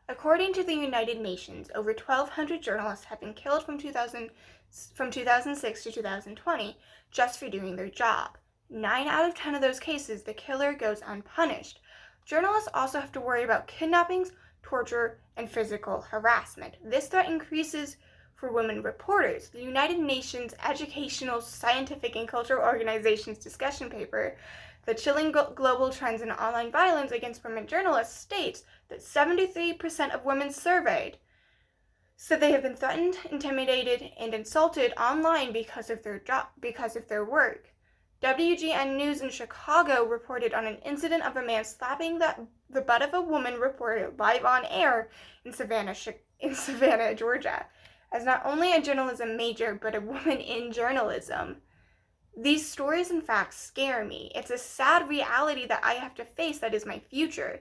According to the United Nations, over 1,200 journalists have been killed from 2006 to 2020 just for doing their job. 9 out of 10 of those cases, the killer goes unpunished. Journalists also have to worry about kidnappings, torture, and physical harassment. This threat increases for women reporters. The United Nations Educational, Scientific, and Cultural Organization's discussion paper, The Chilling Global Trends in Online Violence Against Women Journalists, states that 73% of women surveyed said they have been threatened, intimidated, and insulted online because of their work. WGN News in Chicago reported on an incident of a man slapping the butt of a woman reporter live on air in Savannah, Georgia, as not only a journalism major, but a woman in journalism. These stories and facts scare me. It's a sad reality that I have to face that is my future.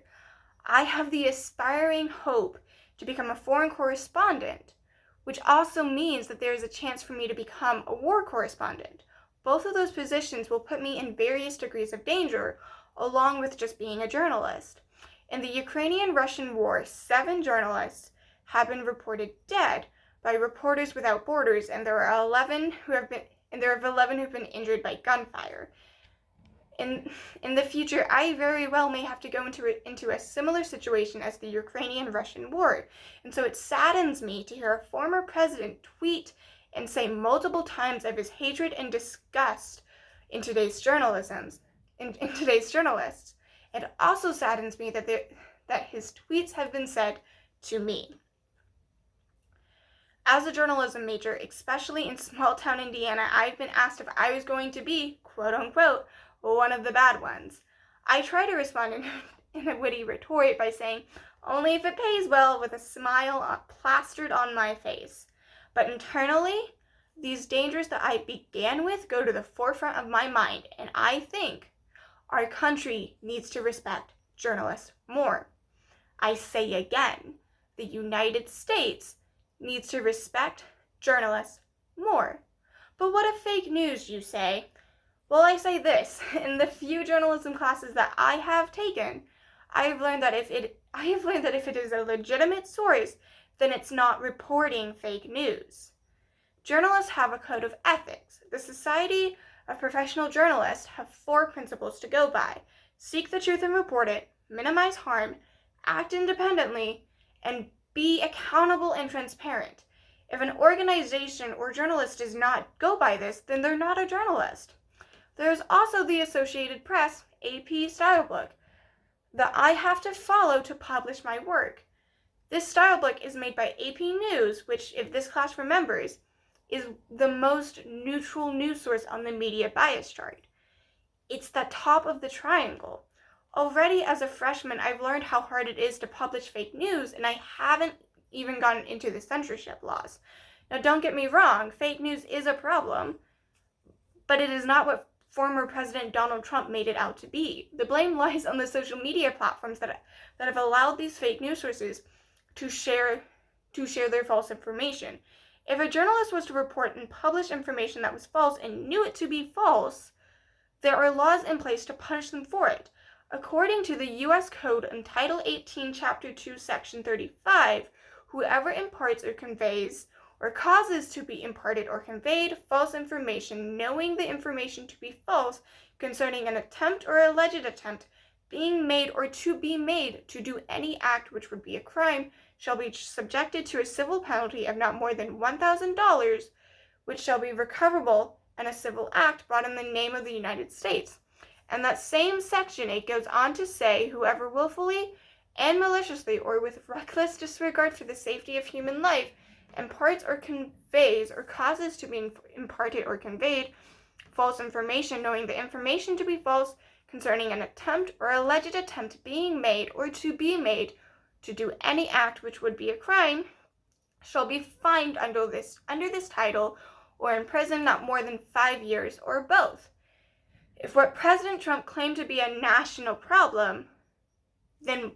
I have the aspiring hope to become a foreign correspondent, which also means that there is a chance for me to become a war correspondent. Both of those positions will put me in various degrees of danger, along with just being a journalist. In the Ukrainian-Russian war, 7 journalists have been reported dead by Reporters Without Borders, and there are 11 who've been injured by gunfire. In the future, I very well may have to go into a similar situation as the Ukrainian-Russian war, and so it saddens me to hear a former president tweet and say multiple times of his hatred and disgust in today's journalists. It also saddens me that his tweets have been said to me. As a journalism major, especially in small-town Indiana, I've been asked if I was going to be, quote-unquote, one of the bad ones. I try to respond in a witty retort by saying, only if it pays well, with a smile plastered on my face. But internally, these dangers that I began with go to the forefront of my mind, and I think our country needs to respect journalists more. I say again, the United States needs to respect journalists more. But what of fake news, you say? Well, I say this, in the few journalism classes that I have taken, I have learned that if it is a legitimate source, then it's not reporting fake news. Journalists have a code of ethics. The Society of Professional Journalists have 4 principles to go by: seek the truth and report it, minimize harm, act independently, and be accountable and transparent. If an organization or journalist does not go by this, then they're not a journalist. There's also the Associated Press, AP style book, that I have to follow to publish my work. This style book is made by AP News, which, if this class remembers, is the most neutral news source on the media bias chart. It's the top of the triangle. Already as a freshman, I've learned how hard it is to publish fake news, and I haven't even gotten into the censorship laws. Now, don't get me wrong, fake news is a problem, but it is not what former President Donald Trump made it out to be. The blame lies on the social media platforms that have allowed these fake news sources to share their false information. If a journalist was to report and publish information that was false and knew it to be false, there are laws in place to punish them for it. According to the U.S. Code in Title 18, Chapter 2, Section 35, whoever imparts or conveys or causes to be imparted or conveyed false information, knowing the information to be false concerning an attempt or alleged attempt being made or to be made to do any act which would be a crime, shall be subjected to a civil penalty of not more than $1,000, which shall be recoverable in a civil act brought in the name of the United States. And that same section, it goes on to say, whoever willfully and maliciously or with reckless disregard for the safety of human life imparts or conveys or causes to be imparted or conveyed false information, knowing the information to be false concerning an attempt or alleged attempt being made or to be made to do any act which would be a crime, shall be fined under this title or imprisoned not more than 5 years or both. If what President Trump claimed to be a national problem, then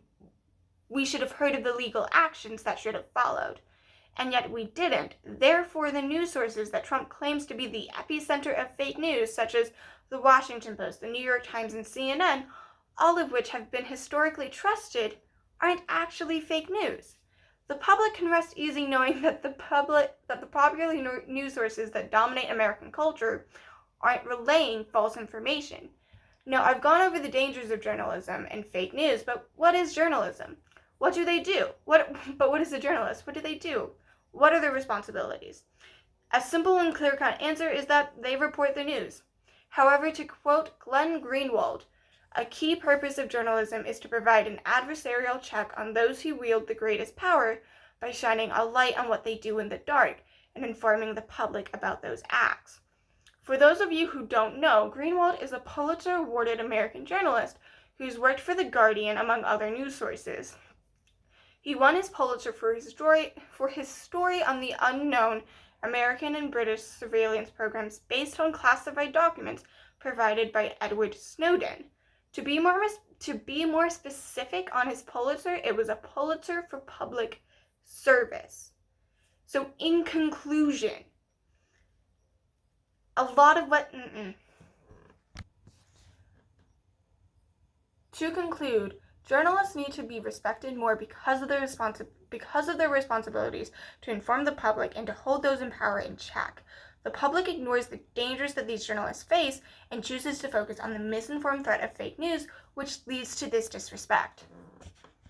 we should have heard of the legal actions that should have followed. And yet we didn't. Therefore, the news sources that Trump claims to be the epicenter of fake news, such as the Washington Post, the New York Times, and CNN, all of which have been historically trusted, aren't actually fake news. The public can rest easy knowing that the popular news sources that dominate American culture aren't relaying false information. Now, I've gone over the dangers of journalism and fake news, but what is journalism? What do they do? But what is a journalist? What do they do? What are their responsibilities? A simple and clear-cut answer is that they report the news. However, to quote Glenn Greenwald, a key purpose of journalism is to provide an adversarial check on those who wield the greatest power by shining a light on what they do in the dark and informing the public about those acts. For those of you who don't know, Greenwald is a Pulitzer-awarded American journalist who's worked for The Guardian, among other news sources. He won his Pulitzer for his story on the unknown American and British surveillance programs based on classified documents provided by Edward Snowden. To be more specific on his Pulitzer, it was a Pulitzer for public service. So in conclusion, To conclude, journalists need to be respected more because of their responsibilities to inform the public and to hold those in power in check. The public ignores the dangers that these journalists face and chooses to focus on the misinformed threat of fake news, which leads to this disrespect.